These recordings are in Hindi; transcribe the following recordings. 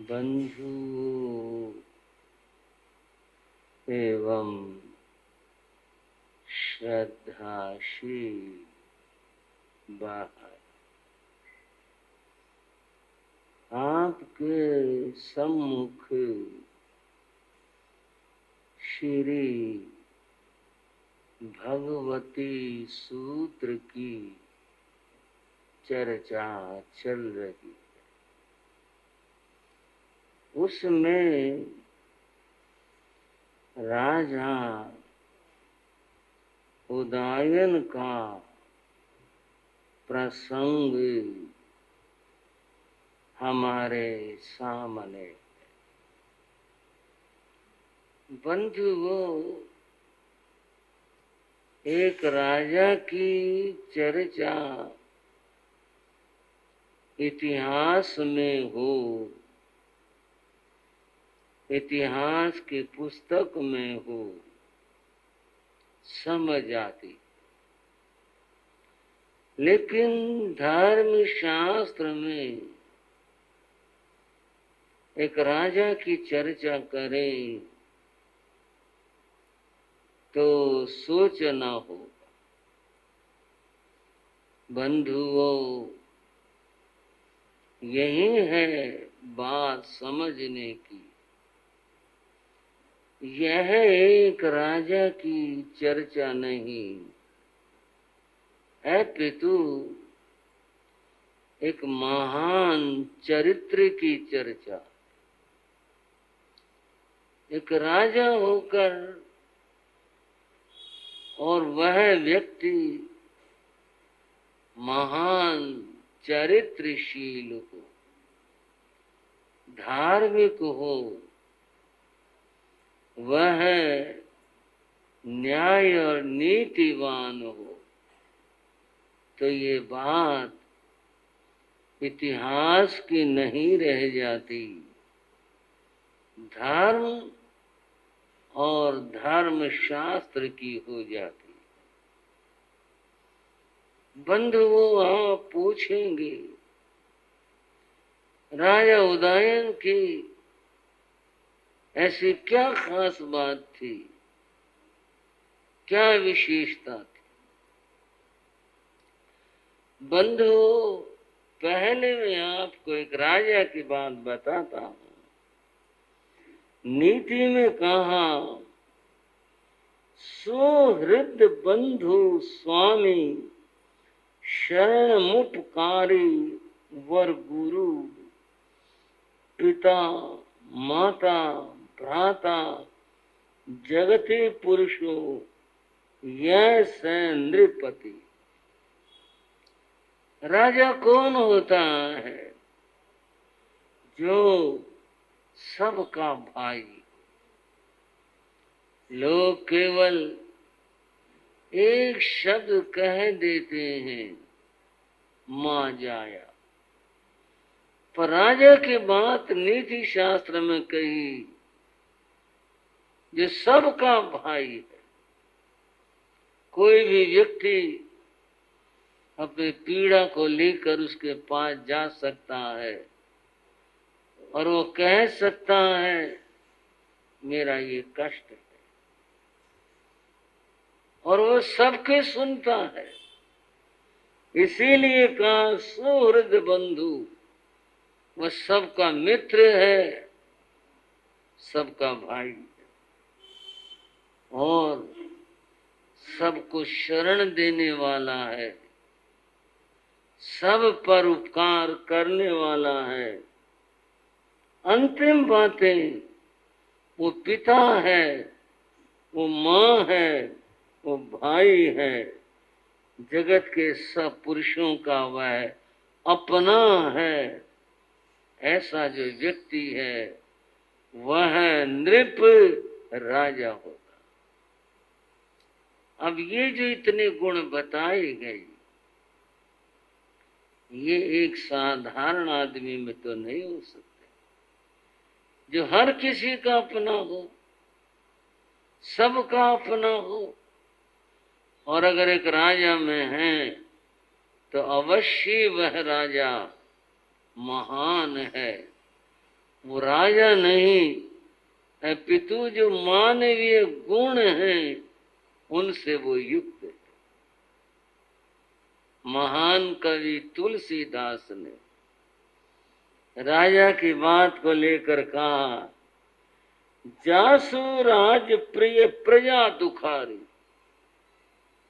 बंधु एवं श्रद्धाशील बाहर आपके सम्मुख श्री भगवती सूत्र की चर्चा चल रही है। उसमें राजा उदयन का प्रसंग हमारे सामने। बंधुओं, एक राजा की चर्चा इतिहास में हो, इतिहास की पुस्तक में हो, समझ आती, लेकिन धर्म शास्त्र में एक राजा की चर्चा करें तो सोचना होगा। बंधुओं, यही है बात समझने की। यह एक राजा की चर्चा नहीं है, पितु एक महान चरित्र की चर्चा। एक राजा होकर और वह व्यक्ति महान चरित्रशील हो, धार्मिक हो, वह न्याय और नीतिवान हो, तो ये बात इतिहास की नहीं रह जाती, धर्म और धर्म शास्त्र की हो जाती। बंधुओं, आप पूछेंगे राजा उदयन की ऐसी क्या खास बात थी, क्या विशेषता थी? बंधुओं, पहले मैं आपको एक राजा की बात बताता हूं। नीति में कहा, सुहृद बंधु स्वामी शरणमुपकारी वर गुरु पिता माता भ्राता जगति पुरुषो यह स नृपति। राजा कौन होता है? जो सबका भाई। लोग केवल एक शब्द कह देते हैं, मां जाया, पर राजा की बात नीति शास्त्र में कही, जो सबका भाई है। कोई भी व्यक्ति अपनी पीड़ा को लेकर उसके पास जा सकता है और वो कह सकता है, मेरा ये कष्ट है, और वो सबके सुनता है। इसीलिए कहा, सुहृद बंधु, वह सबका मित्र है, सबका भाई है, और सबको शरण देने वाला है, सब पर उपकार करने वाला है। अंतिम बातें, वो पिता है, वो माँ है, वो भाई है, जगत के सब पुरुषों का वह अपना है। ऐसा जो व्यक्ति है वह नृप राजा होगा। अब ये जो इतने गुण बताए गए, ये एक साधारण आदमी में तो नहीं हो सकते, जो हर किसी का अपना हो, सबका अपना हो। और अगर एक राजा में है तो अवश्य वह राजा महान है, वो राजा नहीं, अपितु जो मानवीय गुण हैं उनसे वो युक्त है। महान कवि तुलसीदास ने राजा की बात को लेकर कहा, जासु राज प्रिय प्रजा दुखारी।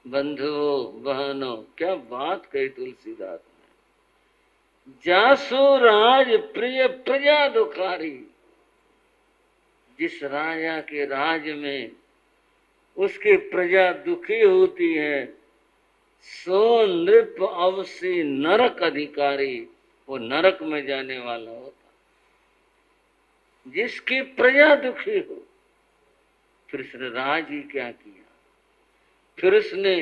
बंधुओं बहनों, क्या बात कही तुलसीदास ने। जासु राज प्रिय प्रजा दुखारी। जिस राजा के राज में उसकी प्रजा दुखी होती है, सो नृप अवसी नरक अधिकारी, वो नरक में जाने वाला होता। जिसकी प्रजा दुखी हो, फिर उसने राज ही क्या किया, फिर उसने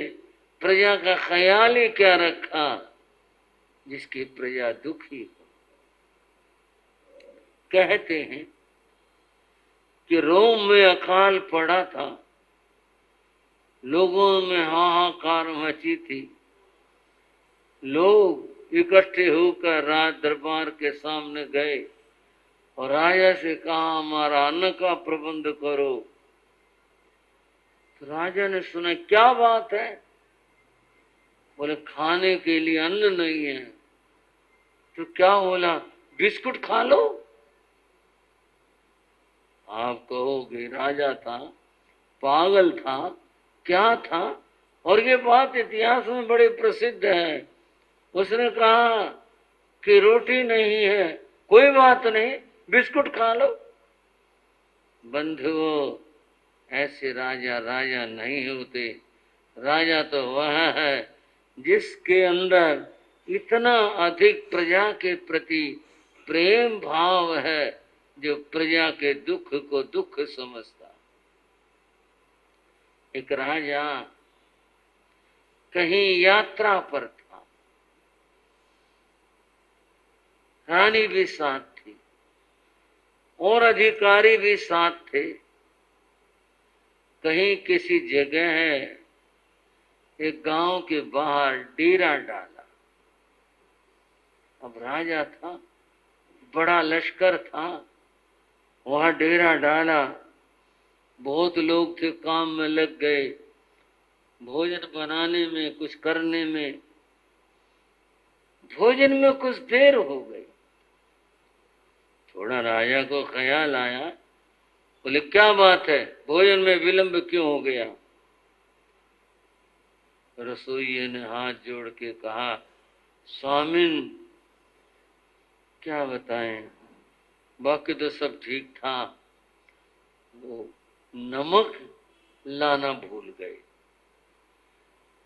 प्रजा का ख्याल ही क्या रखा, जिसकी प्रजा दुखी हो। कहते हैं कि रोम में अकाल पड़ा था, लोगों में हाहाकार मची थी। लोग इकट्ठे होकर राज दरबार के सामने गए और राजा से कहा, हमारा अन्न का प्रबंध करो। तो राजा ने सुना, क्या बात है? बोले, खाने के लिए अन्न नहीं है। तो क्या बोला, बिस्कुट खा लो। आप कहोगे राजा था, पागल था, क्या था? और ये बात इतिहास में बड़ी प्रसिद्ध है। उसने कहा कि रोटी नहीं है, कोई बात नहीं, बिस्कुट खा लो। बंधुओं, ऐसे राजा राजा नहीं होते। राजा तो वह है जिसके अंदर इतना अधिक प्रजा के प्रति प्रेम भाव है, जो प्रजा के दुख को दुख समझता। एक राजा कहीं यात्रा पर था, रानी भी साथ थी और अधिकारी भी साथ थे। कहीं किसी जगह है, एक गांव के बाहर डेरा डाला। अब राजा था, बड़ा लश्कर था, वहां डेरा डाला। बहुत लोग थे, काम में लग गए, भोजन बनाने में, कुछ करने में। भोजन में कुछ देर हो गई। थोड़ा राजा को ख्याल आया, बोले, क्या बात है, भोजन में विलंब क्यों हो गया? रसोइये ने हाथ जोड़ के कहा, स्वामिन क्या बताएं, बाकी तो सब ठीक था, वो नमक लाना भूल गए,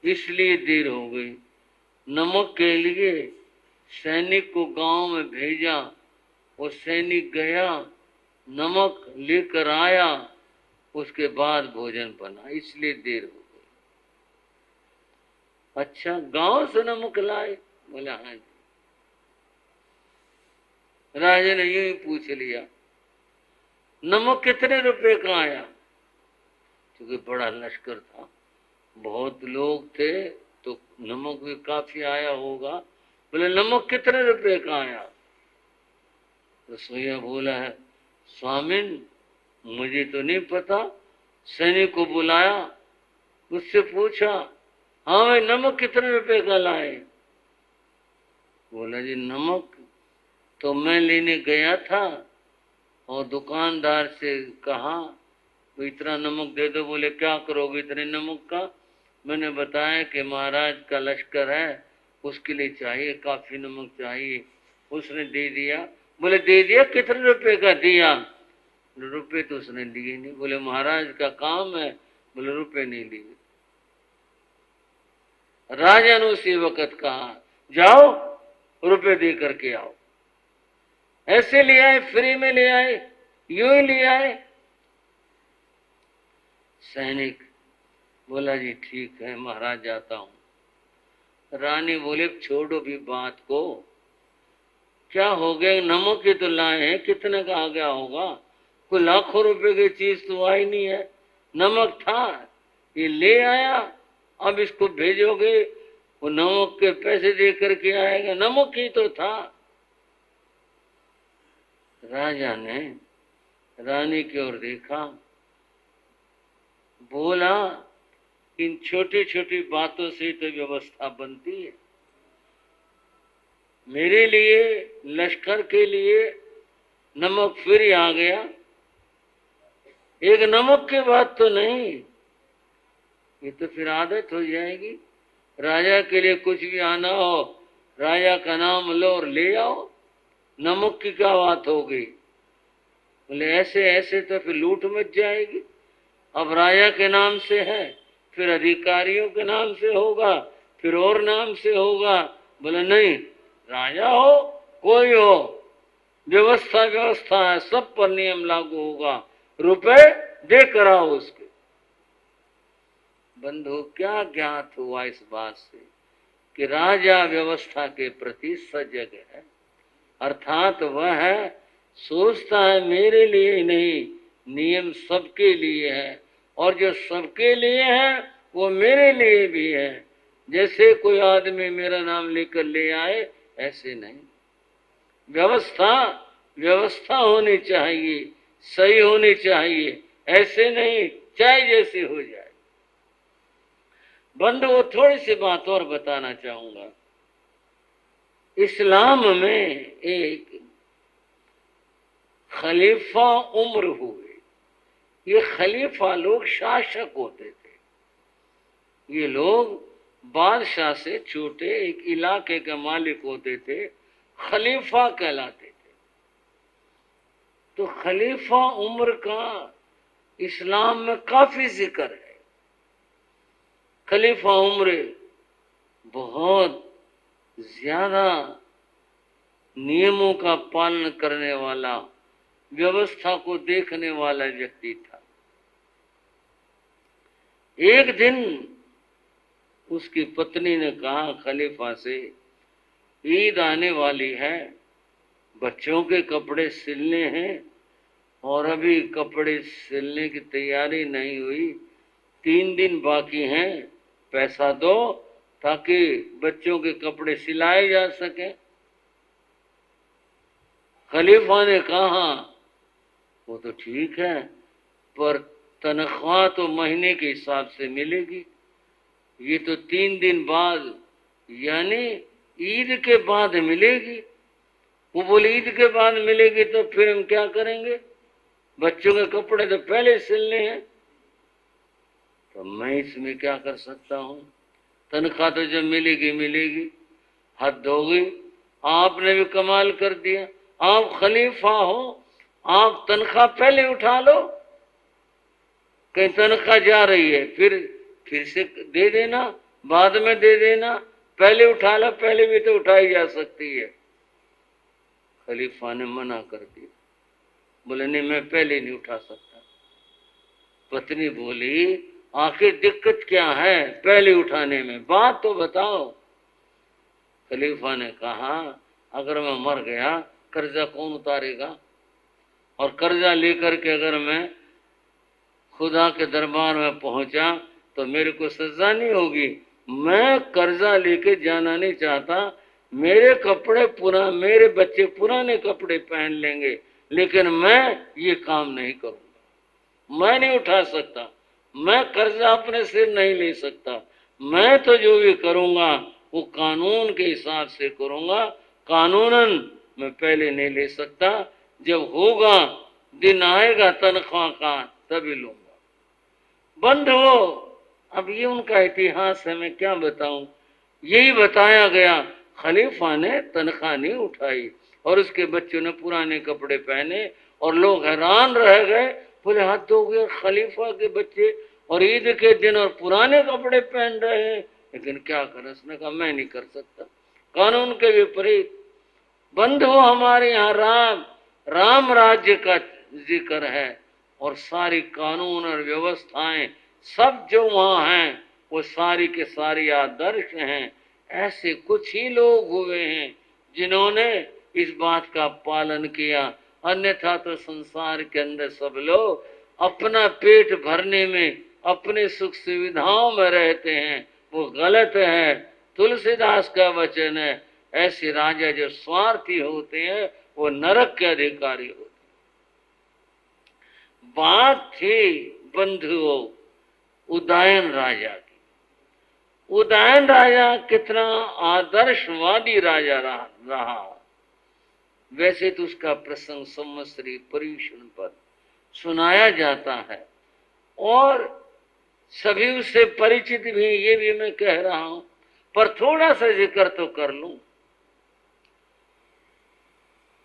इसलिए देर हो गई। नमक के लिए सैनिक को गांव में भेजा, वो सैनिक गया, नमक लेकर आया, उसके बाद भोजन बना, इसलिए देर हो गई। अच्छा, गांव से नमक लाए? बोला, हाँ जी। राजा ने यूं ही पूछ लिया, नमक कितने रुपए का आया? क्योंकि बड़ा लश्कर था, बहुत लोग थे, तो नमक भी काफी आया होगा। बोले, नमक कितने रुपए का आया? रसोइया बोला है, स्वामिन मुझे तो नहीं पता, सैनिक को बुलाया, उससे पूछा, हाँ भाई नमक कितने रुपए का लाए? बोला, जी नमक तो मैं लेने गया था और दुकानदार से कहा तो इतना नमक दे दो। बोले, क्या करोगे इतने नमक का? मैंने बताया कि महाराज का लश्कर है, उसके लिए चाहिए, काफी नमक चाहिए। उसने दे दिया। बोले, दे दिया? कितने रुपए का दिया? रुपए तो उसने लिए नहीं। बोले, महाराज का काम है। बोले, रुपए नहीं लिए। राजा ने उसी वक्त कहा, जाओ रुपए दे करके आओ। ऐसे ले आए, फ्री में ले आए, यूं ही ले आए। सैनिक बोला, जी ठीक है महाराज, जाता हूं। रानी बोले, छोड़ो भी बात को, क्या हो गया, नमक ही तो लाए हैं, कितने का आ गया होगा, कोई लाखों रुपए की चीज तो आई नहीं है, नमक था ये ले आया, अब इसको भेजोगे, वो नमक के पैसे दे करके आएगा, नमक ही तो था। राजा ने रानी की ओर देखा, बोला, इन छोटी छोटी बातों से तो व्यवस्था बनती है। मेरे लिए, लश्कर के लिए नमक फिर आ गया। एक नमक की बात तो नहीं, ये तो फिर आदत हो जाएगी। राजा के लिए कुछ भी आना हो, राजा का नाम लो और ले आओ, नमक की क्या बात हो गई? बोले ऐसे ऐसे तो फिर लूट मच जाएगी। अब राजा के नाम से है, फिर अधिकारियों के नाम से होगा, फिर और नाम से होगा। बोले नहीं, राजा हो कोई हो, व्यवस्था व्यवस्था है, सब पर नियम लागू होगा, रुपए दे कर आओ उसके। बंधु क्या ज्ञात हुआ इस बात से कि राजा व्यवस्था के प्रति सजग है, अर्थात वह है सोचता है मेरे लिए ही नहीं, नियम सबके लिए है, और जो सबके लिए है वो मेरे लिए भी है। जैसे कोई आदमी मेरा नाम लेकर ले आए, ऐसे नहीं। व्यवस्था व्यवस्था होनी चाहिए, सही होनी चाहिए, ऐसे नहीं चाहे जैसे हो जाए। बंधु थोड़ी सी बात और बताना चाहूंगा। इस्लाम में एक खलीफा उम्र हुए। ये खलीफा लोग शासक होते थे। ये लोग बादशाह से छोटे एक इलाके के मालिक होते थे, खलीफा कहलाते थे। तो खलीफा उम्र का इस्लाम में काफी जिक्र है। खलीफा उम्र बहुत ज्यादा नियमों का पालन करने वाला, व्यवस्था को देखने वाला व्यक्ति था। एक दिन उसकी पत्नी ने कहा खलीफा से, ईद आने वाली है, बच्चों के कपड़े सिलने हैं और अभी कपड़े सिलने की तैयारी नहीं हुई, 3 दिन बाकी हैं, पैसा दो ताकि बच्चों के कपड़े सिलाए जा सके। खलीफा ने कहा वो तो ठीक है, पर तनख्वाह तो महीने के हिसाब से मिलेगी। ये तो 3 दिन बाद यानी ईद के बाद मिलेगी। वो बोले ईद के बाद मिलेगी तो फिर हम क्या करेंगे, बच्चों के कपड़े तो पहले सिलने हैं। तो मैं इसमें क्या कर सकता हूँ, तनख्वाह तो जब मिलेगी मिलेगी। हद हो गई, आपने भी कमाल कर दिया। आप खलीफा हो, आप तनख्वाह पहले उठा लो, कहीं तनख्वाह जा रही है फिर से दे देना, बाद में दे देना, पहले उठा लो, पहले भी तो उठाई जा सकती है। खलीफा ने मना कर दिया, बोले नहीं मैं पहले नहीं उठा सकता। पत्नी बोली आखिर दिक्कत क्या है पहले उठाने में, बात तो बताओ। खलीफा ने कहा अगर मैं मर गया कर्जा कौन उतारेगा, और कर्जा लेकर के अगर मैं खुदा के दरबार में पहुंचा तो मेरे को सजा नहीं होगी। मैं कर्जा लेके जाना नहीं चाहता, मेरे कपड़े मेरे बच्चे पुराने कपड़े पहन लेंगे, लेकिन मैं ये काम नहीं करूंगा, मैं नहीं उठा सकता, मैं कर्जा अपने सिर नहीं ले सकता। मैं तो जो भी करूंगा वो कानून के हिसाब से करूंगा, कानूनन मैं पहले नहीं ले सकता, जब होगा दिन आएगा तनख्वाह का तभी लूंगा। बंधुओं अब ये उनका इतिहास है, मैं क्या बताऊं, यही बताया गया। खलीफा ने तनख्वाह नहीं उठाई और उसके बच्चों ने पुराने कपड़े पहने और लोग हैरान रह गए, बोले हद हो गया, खलीफा के बच्चे और ईद के दिन और पुराने कपड़े पहन रहे हैं, लेकिन क्या करें। उसने कहा मैं नहीं कर सकता, कानून के विपरीत। बंधु हमारे यहाँ राम राज्य का जिक्र है और सारी कानून और व्यवस्थाएं सब जो वहाँ हैं वो सारी के सारी आदर्श हैं। ऐसे कुछ ही लोग हुए हैं जिन्होंने इस बात का पालन किया, अन्यथा तो संसार के अंदर सब लोग अपना पेट भरने में, अपने सुख सुविधाओं में रहते हैं, वो गलत है। तुलसीदास का वचन है, ऐसे राजा जो स्वार्थी होते हैं वो नरक के अधिकारी होते हैं। बात थी बंधुओं उदयन राजा की। उदयन राजा कितना आदर्शवादी राजा रहा। वैसे तो उसका प्रसंग संवत्सरी पर्युषण पर सुनाया जाता है और सभी उससे परिचित भी, ये भी मैं कह रहा हूं, पर थोड़ा सा जिक्र तो कर लूं।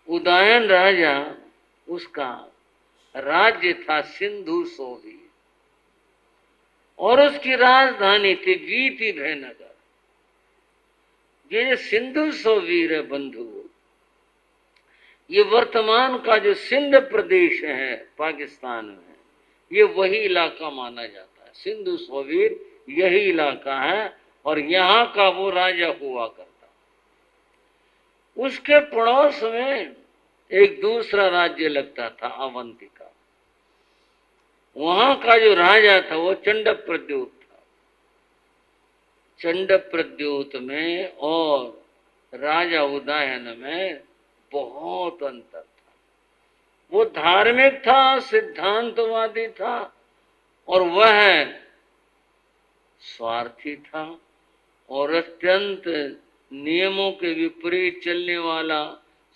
उदयन राजा, उसका राज्य था सिंधु सोवी और उसकी राजधानी थी वीति भयनगर। ये सिंधु सोवीर है बंधु, ये वर्तमान का जो सिंध प्रदेश है पाकिस्तान में, ये वही इलाका माना जाता है। सिंधु सोवीर यही इलाका है और यहाँ का वो राजा हुआ करता। उसके पड़ोस में एक दूसरा राज्य लगता था अवंतिका। वहां का जो राजा था वो चंड प्रद्योत था। चंड प्रद्योत में और राजा उदयन में बहुत अंतर था। वो धार्मिक था, सिद्धांतवादी था और वह स्वार्थी था और अत्यंत नियमों के विपरीत चलने वाला,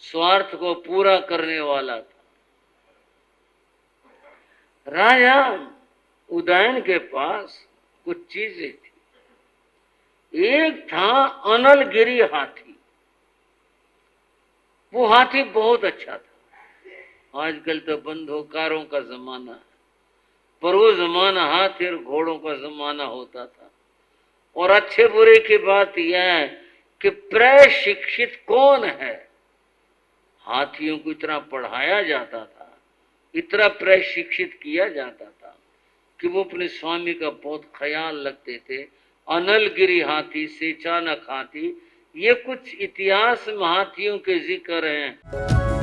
स्वार्थ को पूरा करने वाला था। राजा उदयन के पास कुछ चीजें थी। एक था अनलगिरी हाथी। वो हाथी बहुत अच्छा था। आजकल तो बंदूकारों का जमाना है, पर वो जमाना हाथी और घोड़ों का जमाना होता था। और अच्छे बुरे की बात यह है कि प्रशिक्षित कौन है। हाथियों को इतना पढ़ाया जाता था, इतना प्रशिक्षित किया जाता था कि वो अपने स्वामी का बहुत ख्याल रखते थे। अनलगिरी हाथी, सेचानक हाथी, ये कुछ इतिहास में हाथियों के जिक्र हैं।